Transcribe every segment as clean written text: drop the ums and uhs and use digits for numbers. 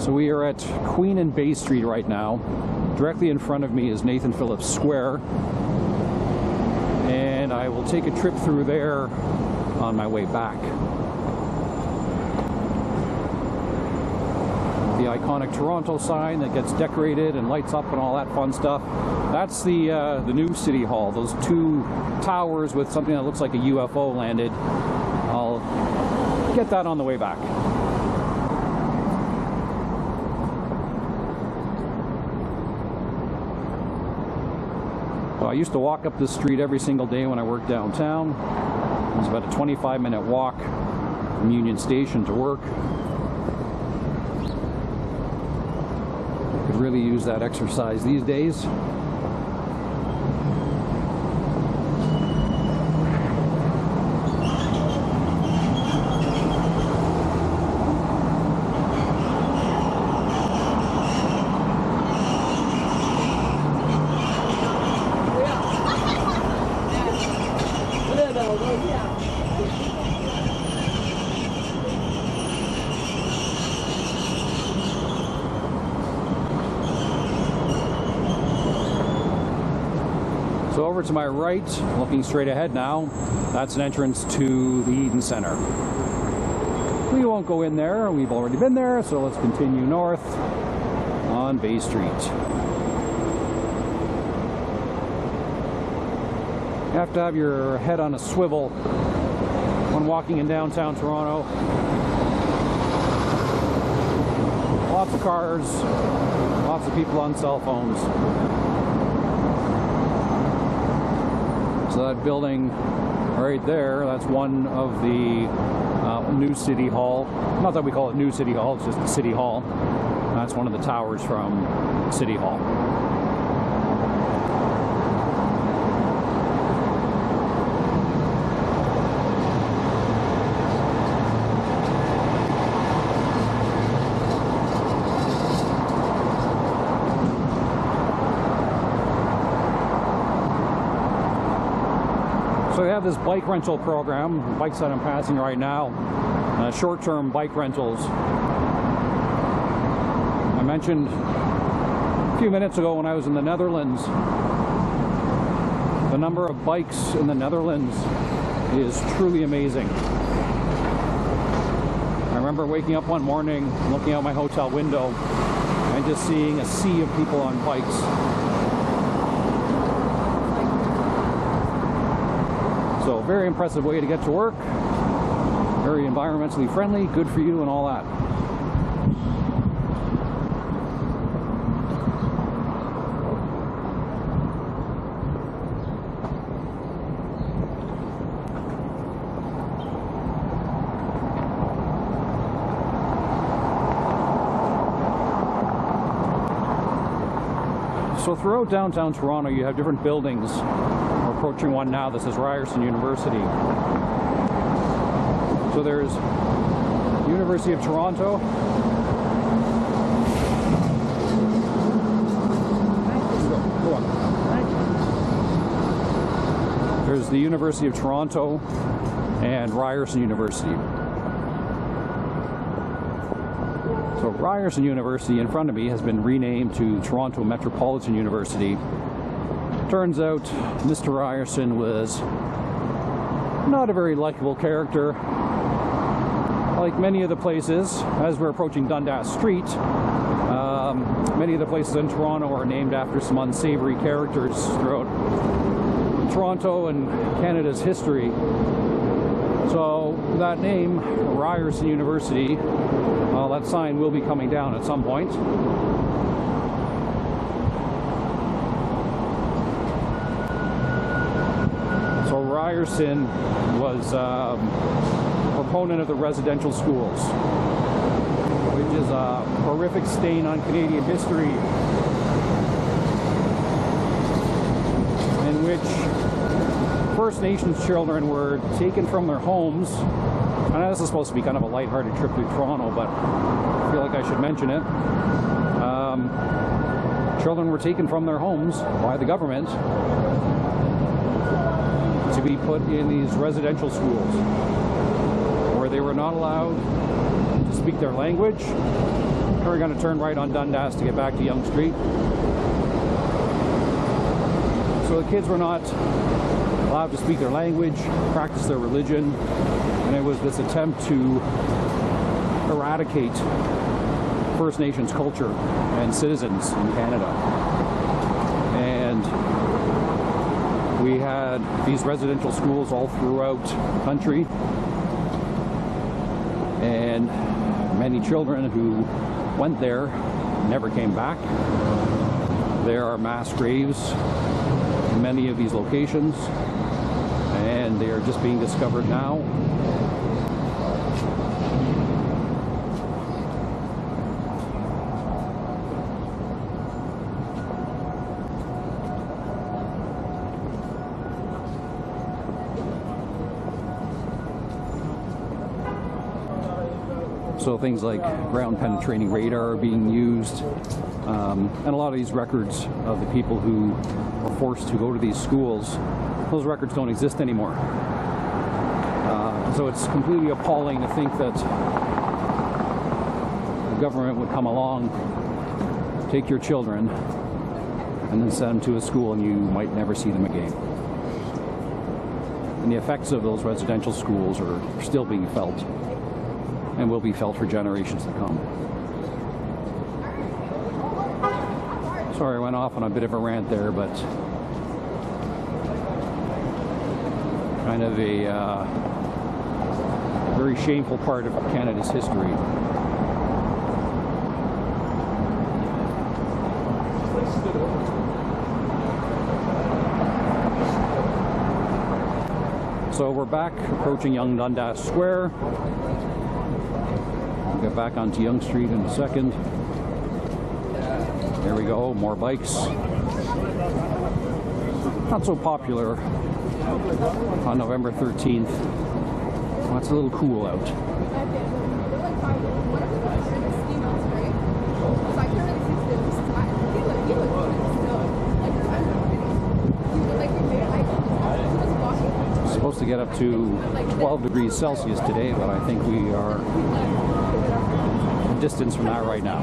So we are at Queen and Bay Street right now. Directly in front of me is Nathan Phillips Square. And I will take a trip through there on my way back. The iconic Toronto sign that gets decorated and lights up and all that fun stuff. That's the new City Hall. Those two towers with something that looks like a UFO landed. I'll get that on the way back. I used to walk up this street every single day when I worked downtown. It was about a 25-minute walk from Union Station to work. Could really use that exercise these days. So over to my right, looking straight ahead now, that's an entrance to the Eden Center. We won't go in there, we've already been there, so let's continue north on Bay Street. You have to have your head on a swivel when walking in downtown Toronto. Lots of cars, lots of people on cell phones. So that building right there, that's one of the new City Hall. Not that we call it new City Hall, it's just the City Hall. That's one of the towers from City Hall. So we have this bike rental program, bikes that I'm passing right now, short-term bike rentals. I mentioned a few minutes ago when I was in the Netherlands, the number of bikes in the Netherlands is truly amazing. I remember waking up one morning, looking out my hotel window, and just seeing a sea of people on bikes. So very impressive way to get to work, very environmentally friendly, good for you and all that. So throughout downtown Toronto you have different buildings. We're approaching one now. This is Ryerson University. So there's University of Toronto. Go on. There's the University of Toronto and Ryerson University. So Ryerson University in front of me has been renamed to Toronto Metropolitan University. Turns out Mr. Ryerson was not a very likable character. Like many of the places, as we're approaching Dundas Street, many of the places in Toronto are named after some unsavory characters throughout Toronto and Canada's history. So that name, Ryerson University, that sign will be coming down at some point. So Ryerson was a proponent of the residential schools, which is a horrific stain on Canadian history, in which First Nations children were taken from their homes. I know this is supposed to be kind of a lighthearted trip through Toronto, but I feel like I should mention it. Children were taken from their homes by the government to be put in these residential schools where they were not allowed to speak their language, We're going to turn right on Dundas to get back to Yonge Street. So the kids were not allowed to speak their language, practice their religion, and it was this attempt to eradicate First Nations culture and citizens in Canada. And we had these residential schools all throughout the country, and many children who went there never came back. There are mass graves in many of these locations, and they are just being discovered now. So things like ground penetrating radar are being used, and a lot of these records of the people who were forced to go to these schools, those records don't exist anymore. So it's completely appalling to think that the government would come along, take your children, and then send them to a school and you might never see them again. And the effects of those residential schools are still being felt, and will be felt for generations to come. Sorry, I went off on a bit of a rant there, but kind of a very shameful part of Canada's history. So we're back approaching Yonge Dundas Square. We'll get back onto Yonge Street in a second. There we go, more bikes. Not so popular on November 13th. Well, it's a little cool out. It's supposed to get up to 12 degrees Celsius today, but I think we are a distance from that right now.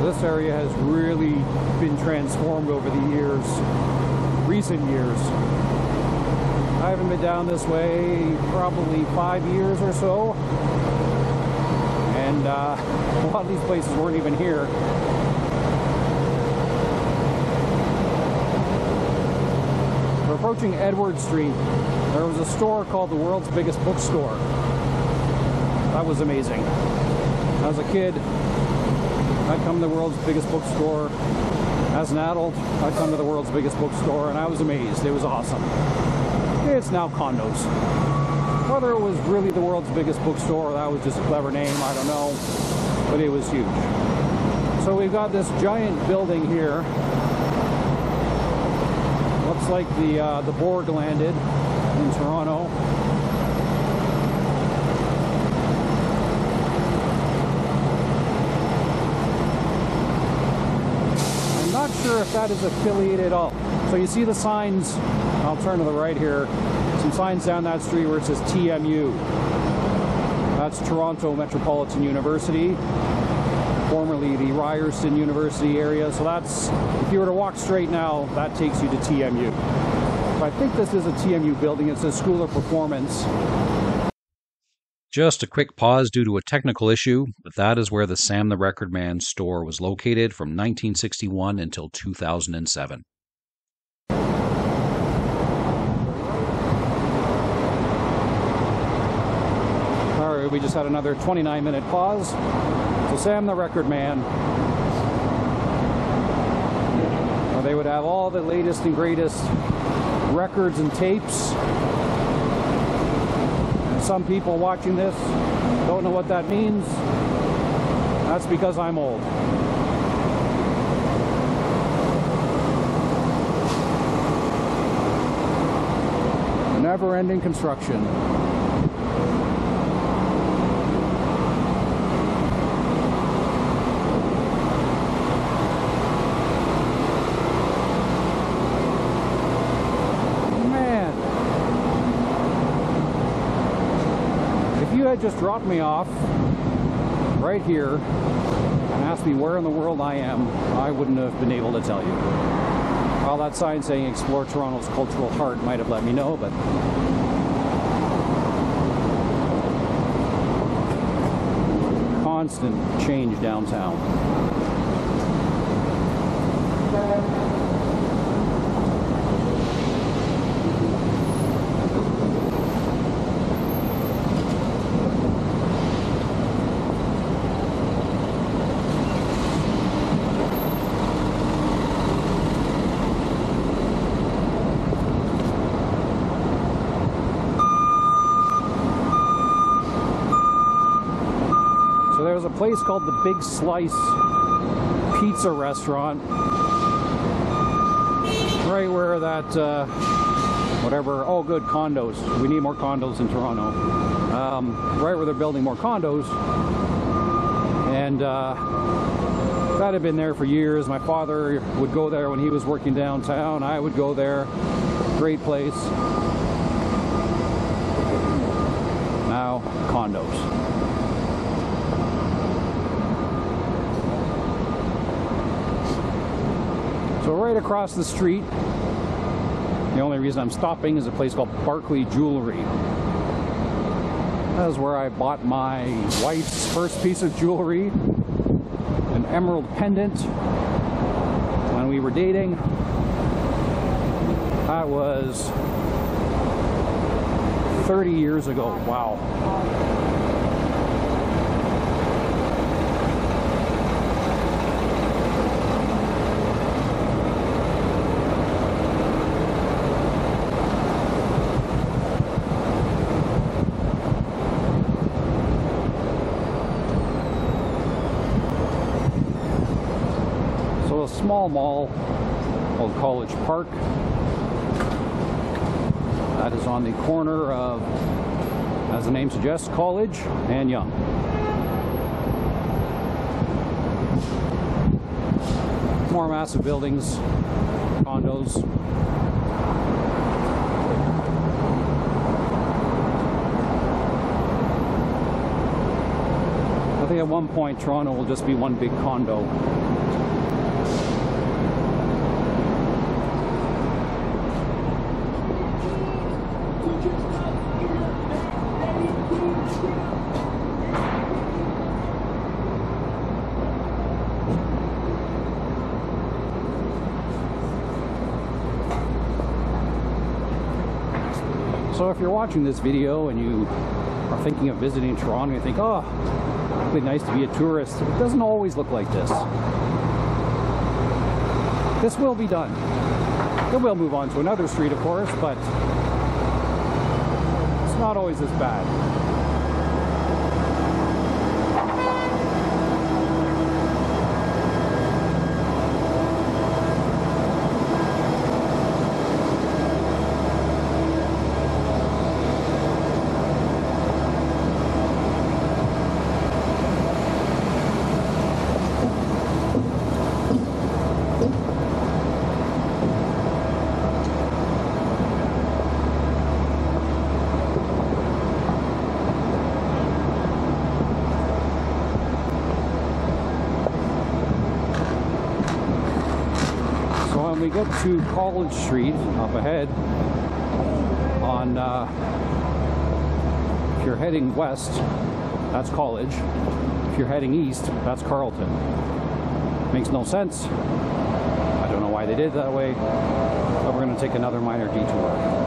This area has really been transformed over the years, recent years. I haven't been down this way probably 5 years or so, and a lot of these places weren't even here. We're approaching Edward Street. There was a store called the world's biggest bookstore. That was amazing. As a kid, I'd come to the world's biggest bookstore. As an adult, I'd come to the world's biggest bookstore, and I was amazed. It was awesome. It's now condos. Whether it was really the world's biggest bookstore or that was just a clever name, I don't know. But it was huge. So we've got this giant building here. Looks like the Borg landed in Toronto. Not sure if that is affiliated at all. So you see the signs, I'll turn to the right here, some signs down that street where it says TMU. That's Toronto Metropolitan University, formerly the Ryerson University area. So that's, if you were to walk straight now, that takes you to TMU. So I think this is a TMU building. It's a School of Performance. Just a quick pause due to a technical issue, but that is where the Sam the Record Man store was located from 1961 until 2007. Alright, we just had another 29-minute pause. So Sam the Record Man, they would have all the latest and greatest records and tapes. Some people watching this don't know what that means. That's because I'm old. never-ending construction. Man, if you had just dropped me off right here and asked me where in the world I am, I wouldn't have been able to tell you. Well, that sign saying Explore Toronto's Cultural Heart might have let me know, but constant change downtown. There's a place called the Big Slice Pizza Restaurant, right where that, whatever, oh good, condos. We need more condos in Toronto. Right where they're building more condos. And that had been there for years. My father would go there when he was working downtown. I would go there. Great place. Now, condos. So right across the street, the only reason I'm stopping is a place called Barclay Jewelry. That is where I bought my wife's first piece of jewelry, an emerald pendant, when we were dating. That was 30 years ago. Wow. A small mall called College Park that is on the corner of, as the name suggests, College and Yonge. More massive buildings, condos. I think at one point Toronto will just be one big condo. So if you're watching this video and you are thinking of visiting Toronto, you think, oh, it'd be nice to be a tourist. It doesn't always look like this. This will be done. Then we'll move on to another street, of course, but it's not always as bad. When we get to College Street up ahead, on if you're heading west, that's College. If you're heading east, that's Carlton. Makes no sense. I don't know why they did it that way, but we're going to take another minor detour.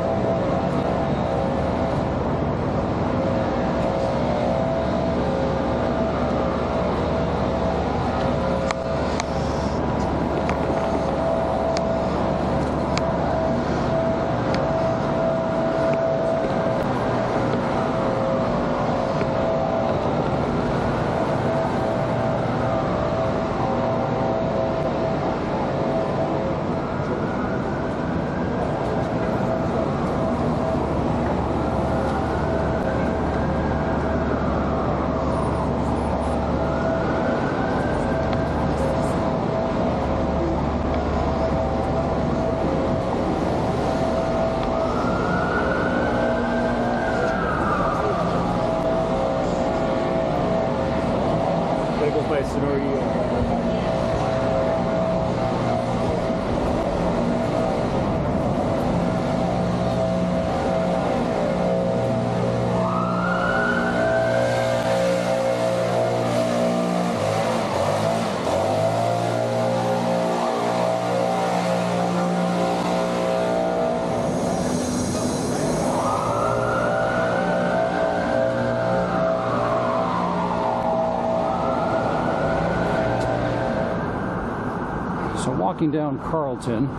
So walking down Carlton,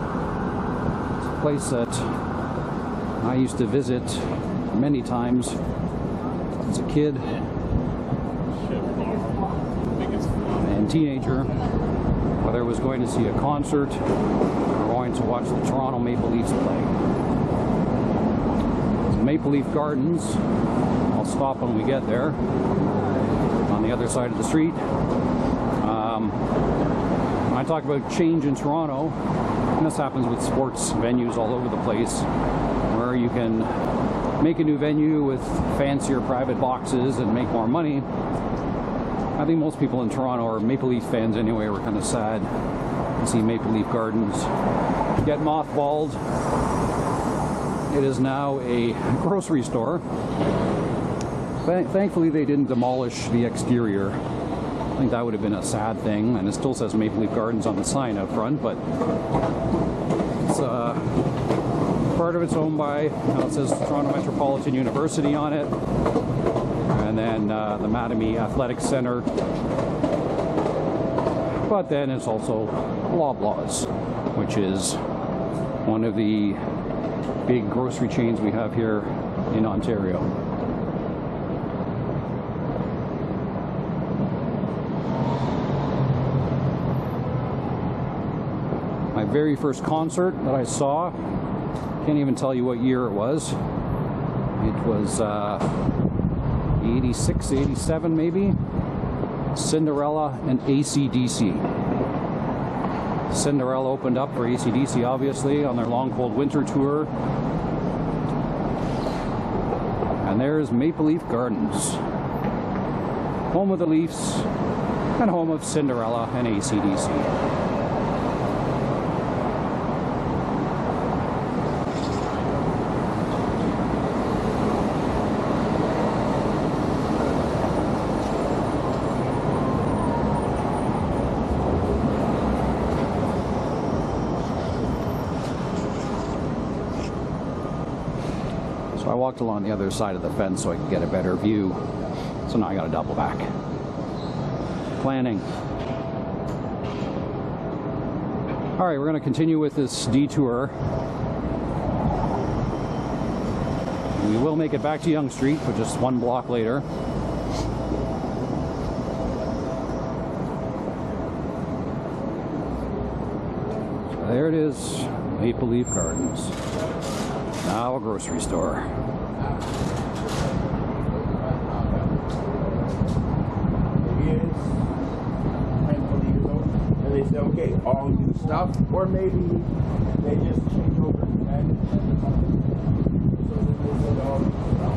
it's a place that I used to visit many times as a kid and teenager, whether I was going to see a concert or going to watch the Toronto Maple Leafs play. So Maple Leaf Gardens, I'll stop when we get there, on the other side of the street. When I talk about change in Toronto, and this happens with sports venues all over the place, where you can make a new venue with fancier private boxes and make more money. I think most people in Toronto, or Maple Leaf fans anyway, were kind of sad to see Maple Leaf Gardens get mothballed. It is now a grocery store. Thankfully, they didn't demolish the exterior. I think that would have been a sad thing, and it still says Maple Leaf Gardens on the sign out front, but it's part of it's owned by, it says Toronto Metropolitan University on it, and then the Mattamy Athletic Center, but then it's also Loblaws, which is one of the big grocery chains we have here in Ontario. My very first concert that I saw, can't even tell you what year it was. It was 86, 87 maybe. Cinderella and AC/DC. Cinderella opened up for AC/DC, obviously, on their Long Cold Winter tour. And there's Maple Leaf Gardens, home of the Leafs and home of Cinderella and AC/DC. I walked along the other side of the fence so I could get a better view. So now I got to double back. Planning. All right, we're going to continue with this detour. We will make it back to Yonge Street, but just one block later. So there it is, Maple Leaf Gardens. Now a grocery store. Maybe it is handful of years old, and they say, okay, all new stuff, or maybe they just change over and the company. So then they said all new stuff.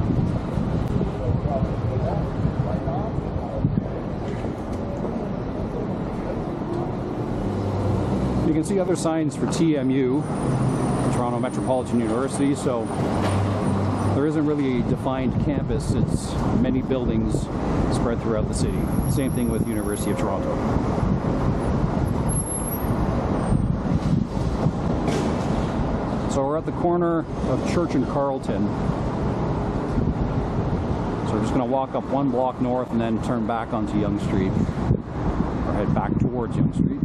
So probably for that, why not? You can see other signs for TMU, Toronto Metropolitan University, so there isn't really a defined campus. It's many buildings spread throughout the city. Same thing with University of Toronto. So we're at the corner of Church and Carlton. So we're just going to walk up one block north and then turn back onto Yonge Street, or head back towards Yonge Street.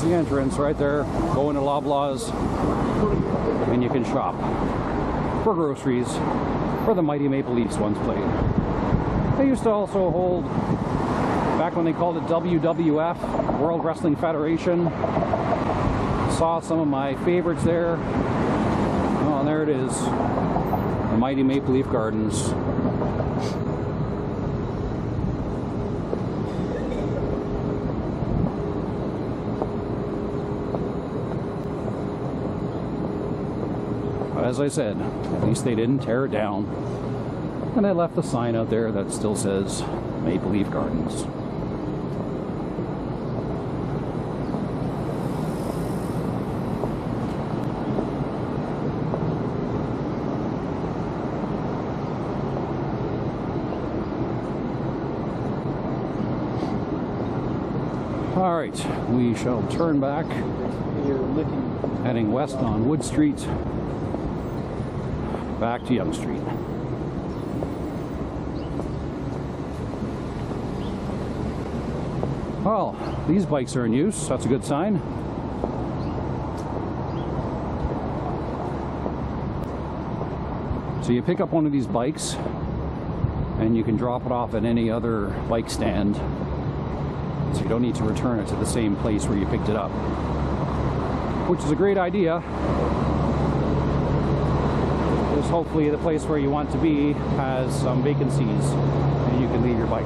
The entrance right there. Go into Loblaws and you can shop for groceries where the mighty Maple Leafs once played. They used to also hold, back when they called it WWF, World Wrestling Federation. Saw some of my favorites there. Oh, and there it is, the mighty Maple Leaf Gardens. As I said, at least they didn't tear it down. And they left a sign out there that still says Maple Leaf Gardens. All right, we shall turn back, heading west on Wood Street. back to Yonge Street. Well, these bikes are in use. That's a good sign. So you pick up one of these bikes and you can drop it off at any other bike stand. So you don't need to return it to the same place where you picked it up, which is a great idea. Because hopefully the place where you want to be has some vacancies and you can leave your bike.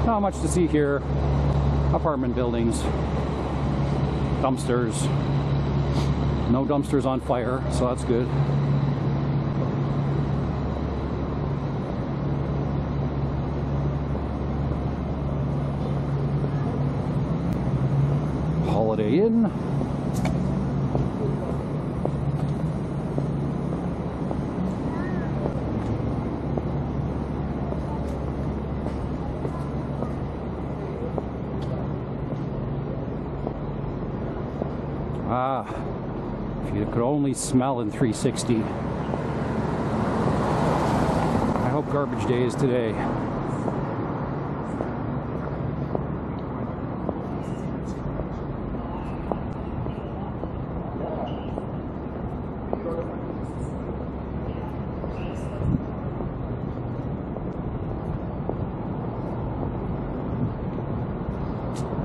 Not much to see here. Apartment buildings, dumpsters. No dumpsters on fire, so that's good. Holiday Inn. Ah, if you could only smell in 360. I hope garbage day is today.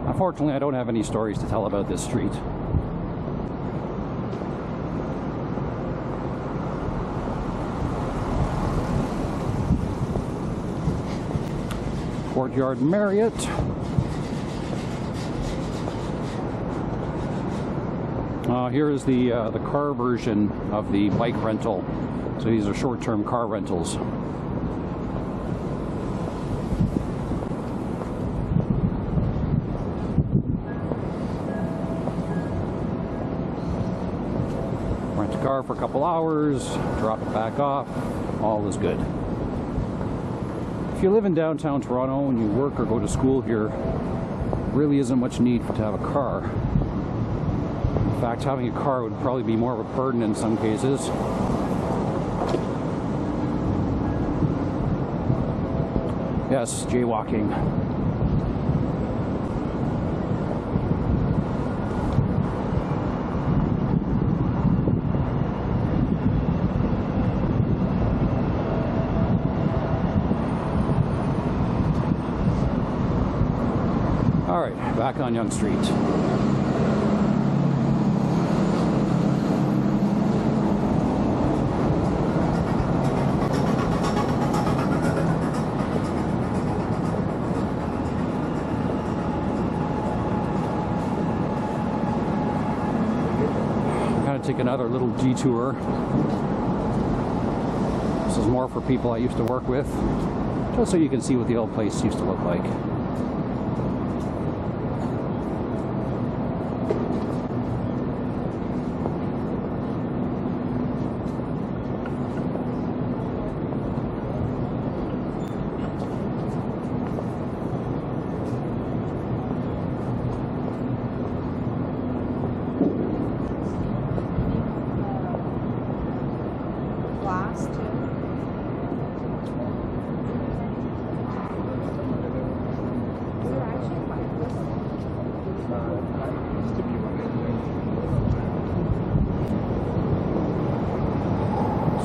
Unfortunately, I don't have any stories to tell about this street. Courtyard Marriott. Here is the car version of the bike rental. So these are short-term car rentals. Rent a car for a couple hours, drop it back off, all is good. If you live in downtown Toronto and you work or go to school here, really isn't much need to have a car. In fact, having a car would probably be more of a burden in some cases. Yes, jaywalking. All right, back on Yonge Street. I'm gonna take another little detour. This is more for people I used to work with, just so you can see what the old place used to look like.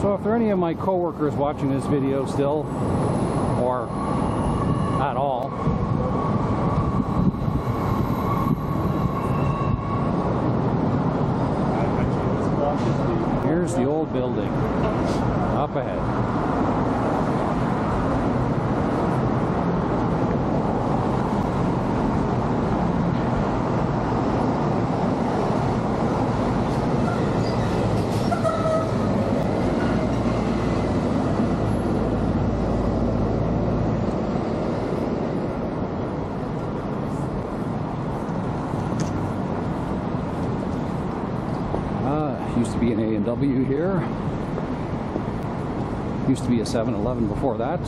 So if there are any of my co-workers watching this video still, or at all, here's the old building up ahead. Used to be an A&W here. Used to be a 7-Eleven before that.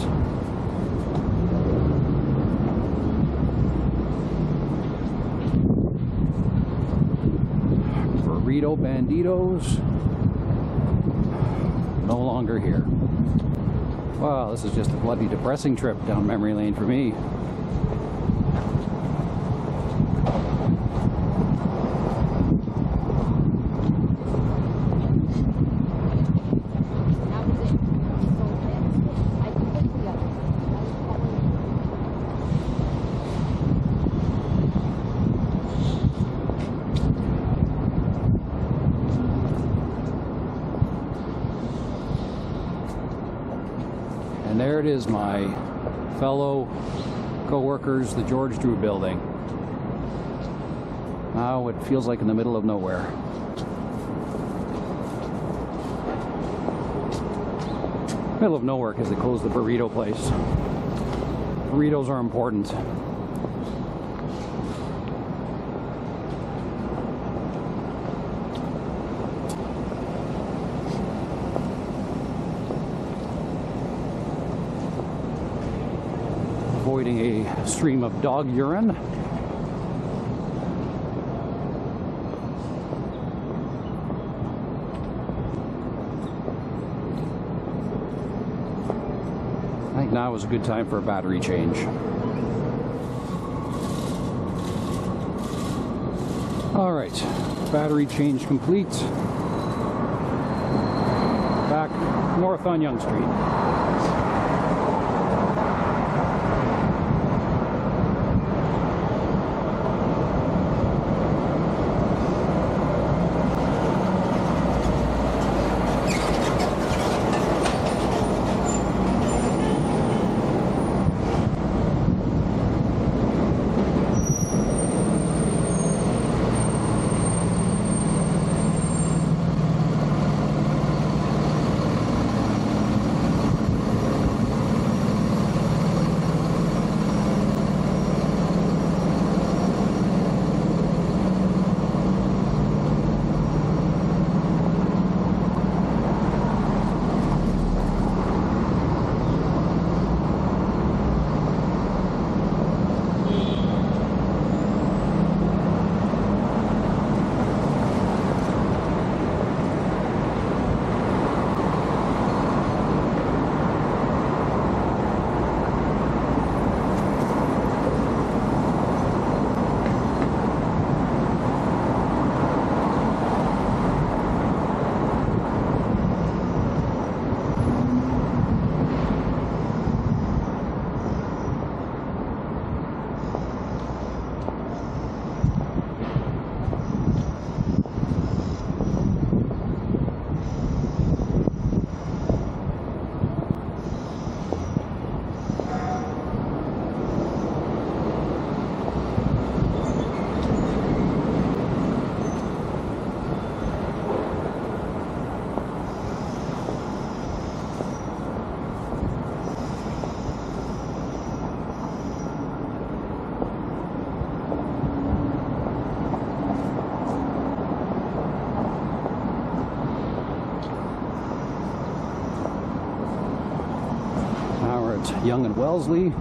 burrito banditos. No longer here. Wow, this is just a bloody depressing trip down memory lane for me. And there it is, my fellow co-workers, the George Drew building. Now it feels like in the middle of nowhere. Middle of nowhere because they closed the burrito place. Burritos are important. Avoiding a stream of dog urine. I think now is a good time for a battery change. All right, battery change complete. Back north on Yonge Street. Yonge and Wellesley.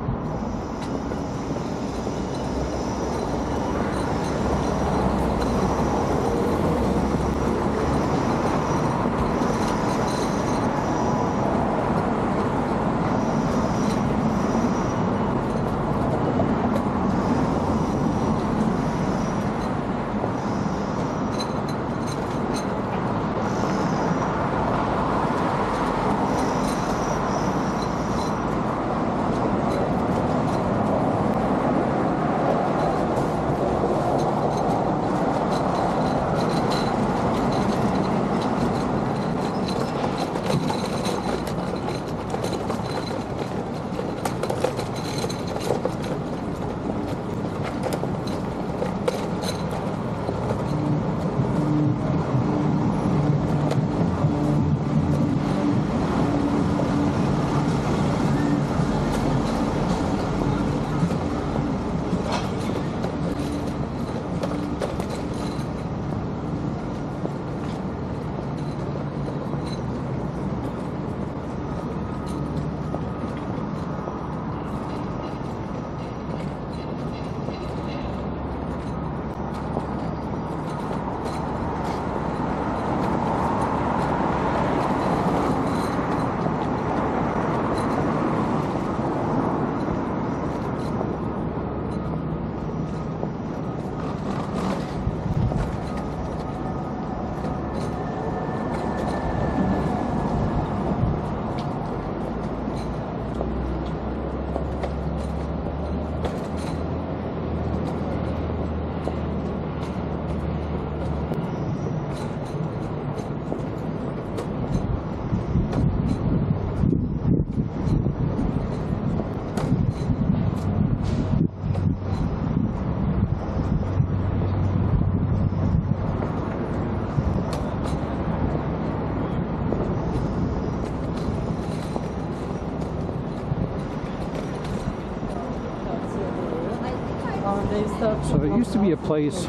So there used to be a place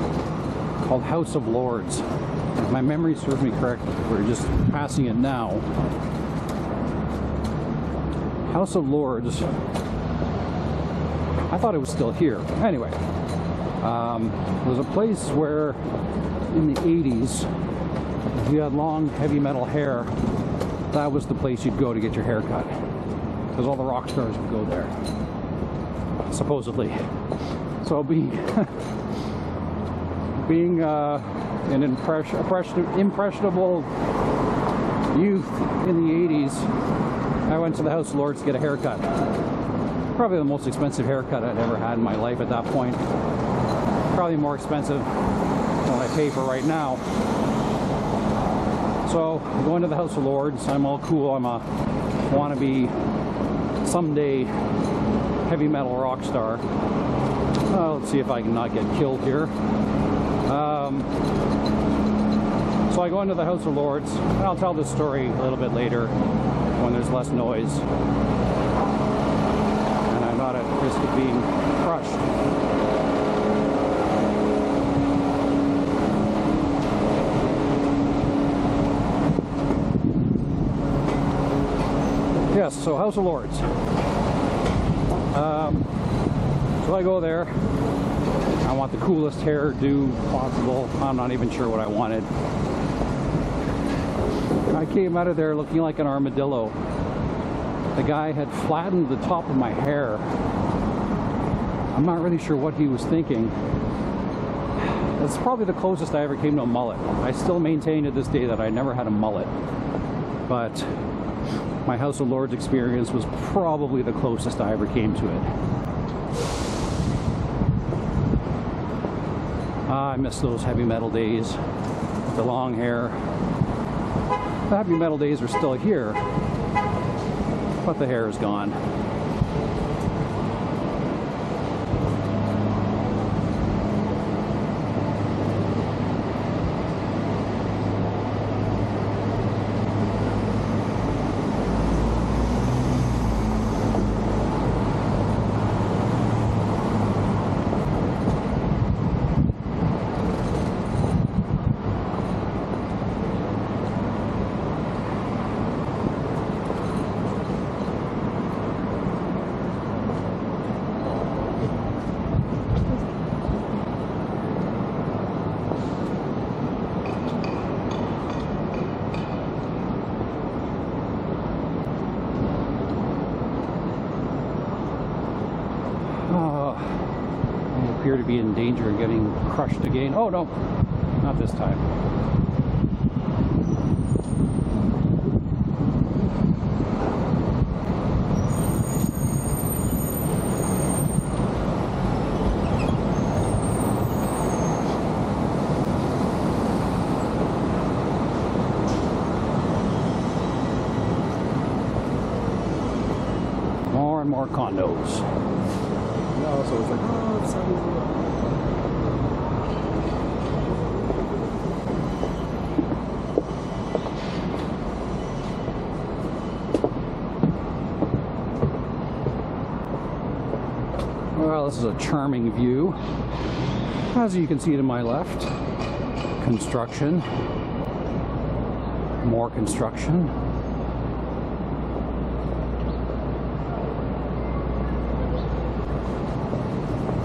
called House of Lords. If my memory serves me correct, we're just passing it now. House of Lords. I thought it was still here. Anyway, it was a place where in the 80s, if you had long, heavy metal hair, that was the place you'd go to get your hair cut. Because all the rock stars would go there, supposedly. So being an impressionable youth in the 80s, I went to the House of Lords to get a haircut. Probably the most expensive haircut I'd ever had in my life at that point. Probably more expensive than what I pay for right now. So, going to the House of Lords, I'm all cool, I'm a wannabe, someday, heavy metal rock star. Let's see if I can not get killed here. So I go into the House of Lords, and I'll tell this story a little bit later when there's less noise. And I'm not at risk of being crushed. Yes, so House of Lords. So I go there. I want the coolest hairdo possible. I'm not even sure what I wanted. I came out of there looking like an armadillo. The guy had flattened the top of my hair. I'm not really sure what he was thinking. That's probably the closest I ever came to a mullet. I still maintain to this day that I never had a mullet. But my House of Lords experience was probably the closest I ever came to it. I miss those heavy metal days with the long hair. The heavy metal days are still here, but the hair is gone. Appear to be in danger of getting crushed again. Oh no, not this time. More and more condos. No, so it's like, oh, it's well, this is a charming view. As you can see to my left, construction, more construction.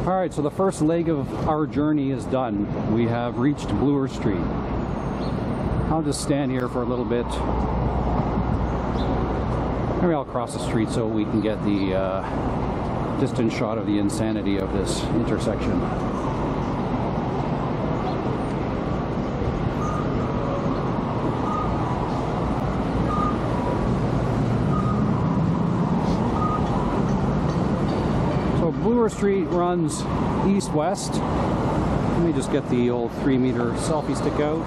Alright, so the first leg of our journey is done. We have reached Bloor Street. I'll just stand here for a little bit. Maybe I'll cross the street so we can get the distant shot of the insanity of this intersection. Bloor Street runs east-west. Let me just get the old 3-meter selfie stick out.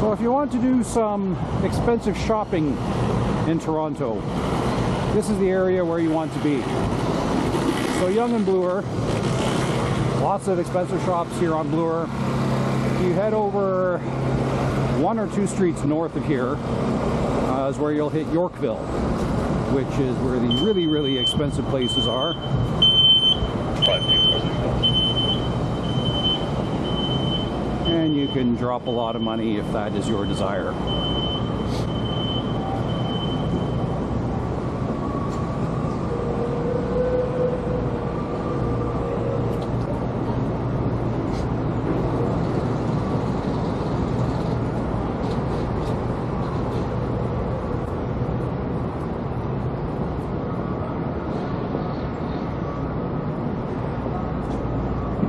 So if you want to do some expensive shopping in Toronto, this is the area where you want to be. So Yonge and Bloor, lots of expensive shops here on Bloor. If you head over 1 or 2 streets north of here is where you'll hit Yorkville, which is where the really, really expensive places are. And you can drop a lot of money if that is your desire.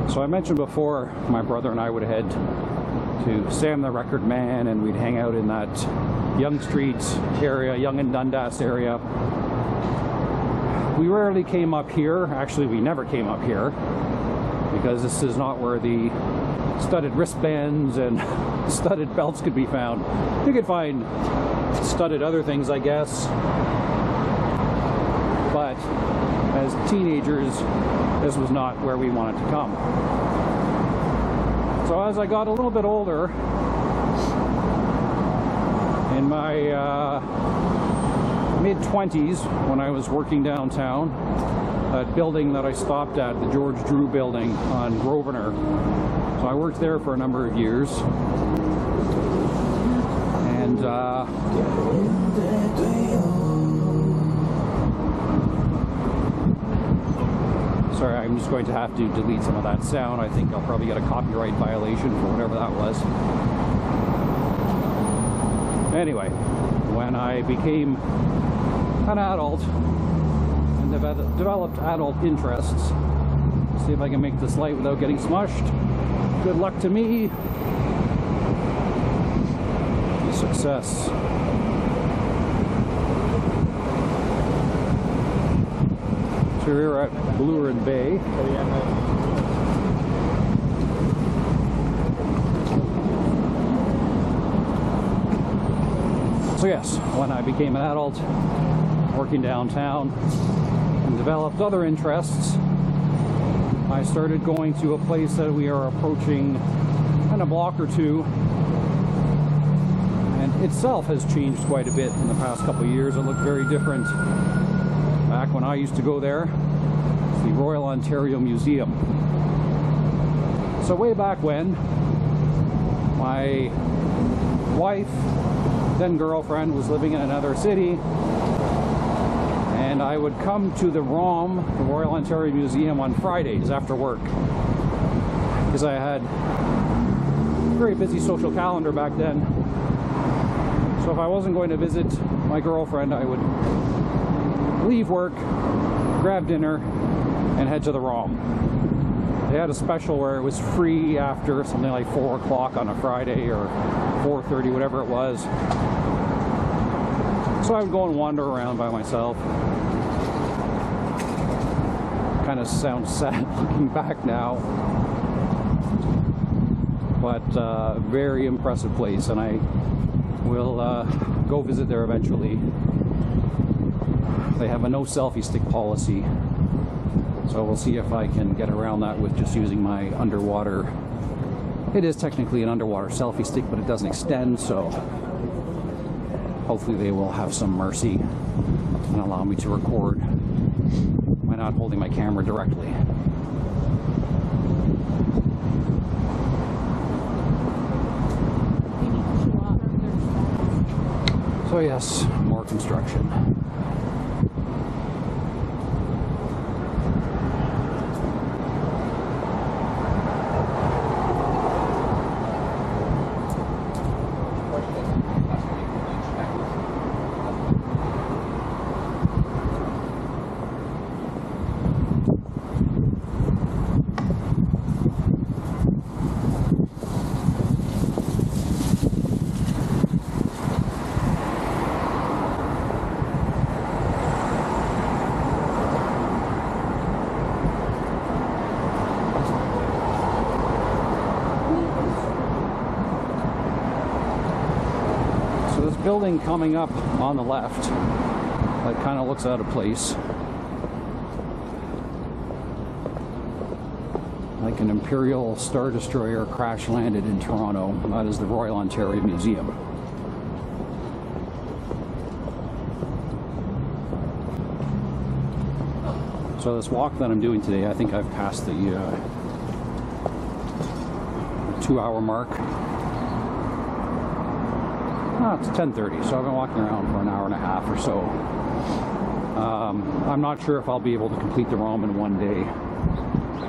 So I mentioned before, my brother and I would head to Sam the Record Man, and we'd hang out in that Yonge Street area, Yonge and Dundas area. We rarely came up here. Actually, we never came up here, because this is not where the studded wristbands and studded belts could be found. You could find studded other things, I guess, but as teenagers, this was not where we wanted to come. So as I got a little bit older, in my mid-20s, when I was working downtown, that building that I stopped at, the George Drew building on Grosvenor. So I worked there for a number of years. And sorry, I'm just going to have to delete some of that sound. I think I'll probably get a copyright violation for whatever that was. Anyway, when I became an adult and developed adult interests, see if I can make this light without getting smushed. Good luck to me. Success. So we're at Bloor and Bay. So yes, when I became an adult, working downtown, and developed other interests, I started going to a place that we are approaching in a block or two, and itself has changed quite a bit in the past couple of years. It looked very different back when I used to go there. It's the Royalontariomuseum. So way back when, my wife, then girlfriend, was living in another city, and I would come to the ROM, the Royalontariomuseum, on Fridays after work, because I had a very busy social calendar back then. So if I wasn't going to visit my girlfriend, I would leave work, grab dinner, and head to the ROM. They had a special where it was free after something like 4 o'clock on a Friday, or 4:30, whatever it was. So I would go and wander around by myself. Kind of sounds sad looking back now, but very impressive place, and I will go visit there eventually. They have a no selfie stick policy, so we'll see if I can get around that with just using my underwater. It is technically an underwater selfie stick, but it doesn't extend, so hopefully they will have some mercy and allow me to record by not holding my camera directly. So yes, more construction. building coming up on the left that kind of looks out of place. Like an Imperial Star Destroyer crash landed in Toronto. That is the Royal Ontario Museum. So this walk that I'm doing today, I think I've passed the 2-hour mark. Oh, it's 10:30, so I've been walking around for an hour and a half or so. I'm not sure if I'll be able to complete the ROM in one day.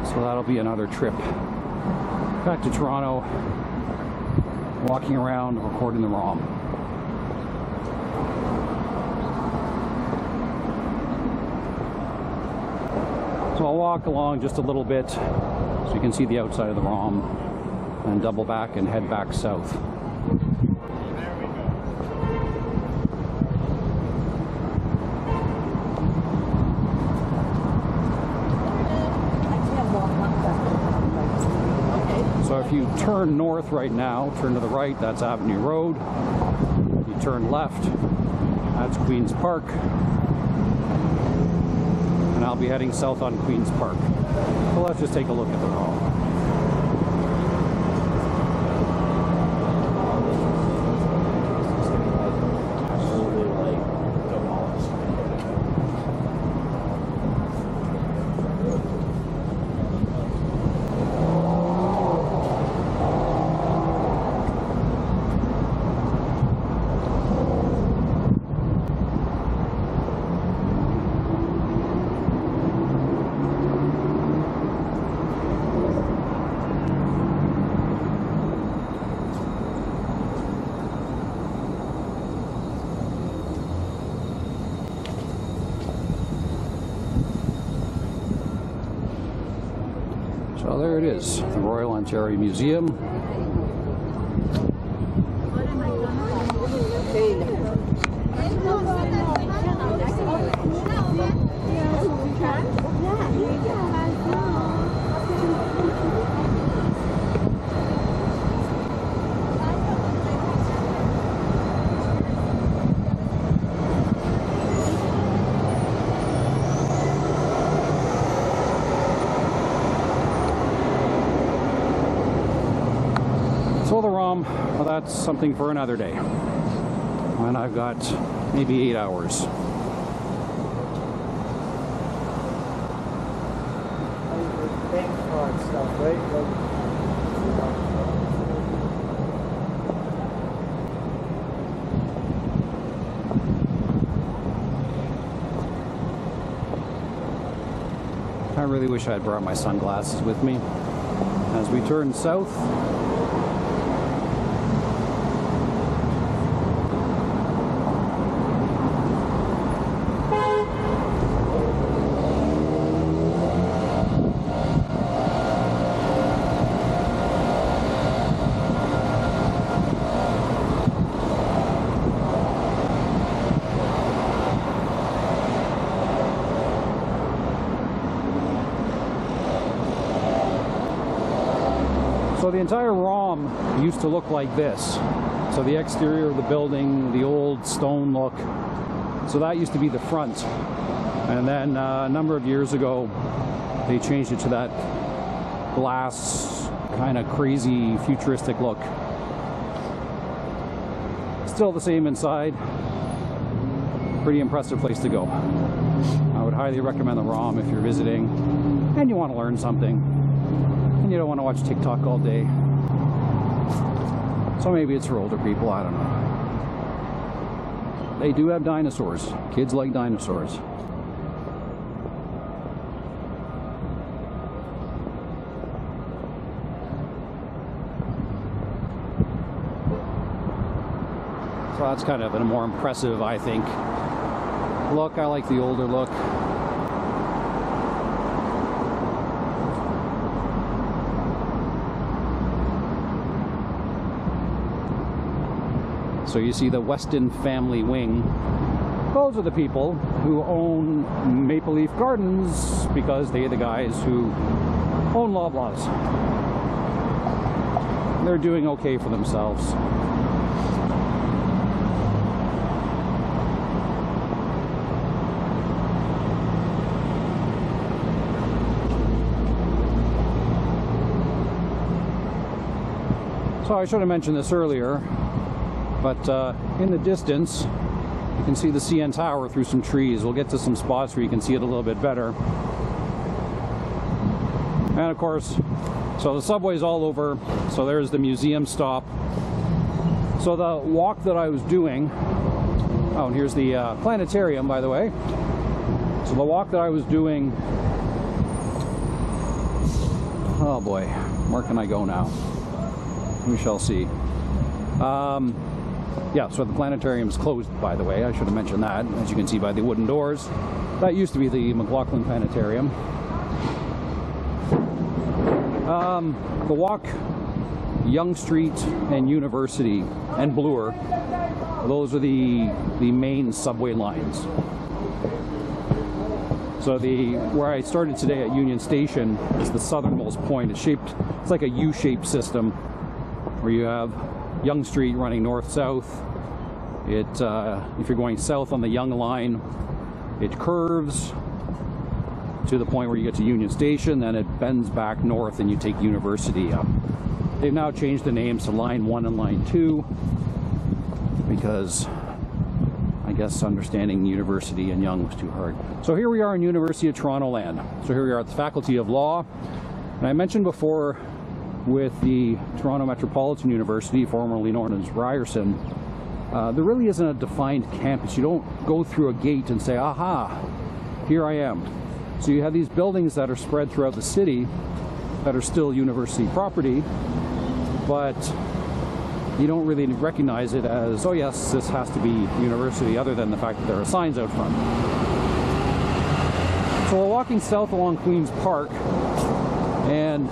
So that'll be another trip back to Toronto, walking around, recording the ROM. So I'll walk along just a little bit so you can see the outside of the ROM, and double back and head back south. So if you turn north right now, turn to the right, that's Avenue Road. You turn left, that's Queen's Park. And I'll be heading south on Queen's Park. So let's just take a look at the ROM. So there it is, the Royal Ontario Museum. So the ROM, well, that's something for another day. And I've got maybe 8 hours. I really wish I had brought my sunglasses with me. As we turn south, so the entire ROM used to look like this. So the exterior of the building, the old stone look. So that used to be the front. And then a number of years ago, they changed it to that glass, kind of crazy, futuristic look. Still the same inside. Pretty impressive place to go. I would highly recommend the ROM if you're visiting and you want to learn something. You don't want to watch TikTok all day. So maybe it's for older people, I don't know. They do have dinosaurs. Kids like dinosaurs. So that's kind of a more impressive, I think, look. I like the older look. So you see the Weston family wing. Those are the people who own Maple Leaf Gardens because they're the guys who own Loblaws. They're doing okay for themselves. So I should have mentioned this earlier, but in the distance you can see the CN Tower through some trees. We'll get to some spots where you can see it a little bit better. And of course, so the subway's all over, so there's the museum stop. So the walk that I was doing, oh, and here's the planetarium, by the way. So the walk that I was doing, oh boy, where can I go now? We shall see. Yeah, so the planetarium is closed, by the way. I should have mentioned that, as you can see by the wooden doors. That used to be the McLaughlin Planetarium. The walk, Yonge Street and University and Bloor, those are the main subway lines. So where I started today at Union Station is the southernmost point. It's like a U-shaped system where you have Yonge Street running north-south. If you're going south on the Yonge line, it curves to the point where you get to Union Station, then it bends back north and you take University up. They've now changed the names to Line 1 and Line 2 because I guess understanding University and Yonge was too hard. So here we are in University of Toronto land. So here we are at the Faculty of Law. And I mentioned before with the Toronto Metropolitan University, formerly known as Ryerson, there really isn't a defined campus. You don't go through a gate and say, aha, here I am. So you have these buildings that are spread throughout the city that are still university property, but you don't really recognize it as, oh yes, this has to be university, other than the fact that there are signs out front. So we're walking south along Queen's Park, and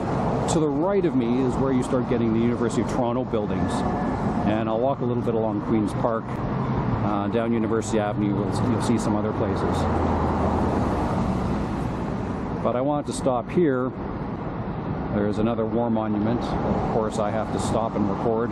to the right of me is where you start getting the University of Toronto buildings. And I'll walk a little bit along Queen's Park, down University Avenue, you'll see some other places. But I wanted to stop here. There's another war monument that, of course, I have to stop and record.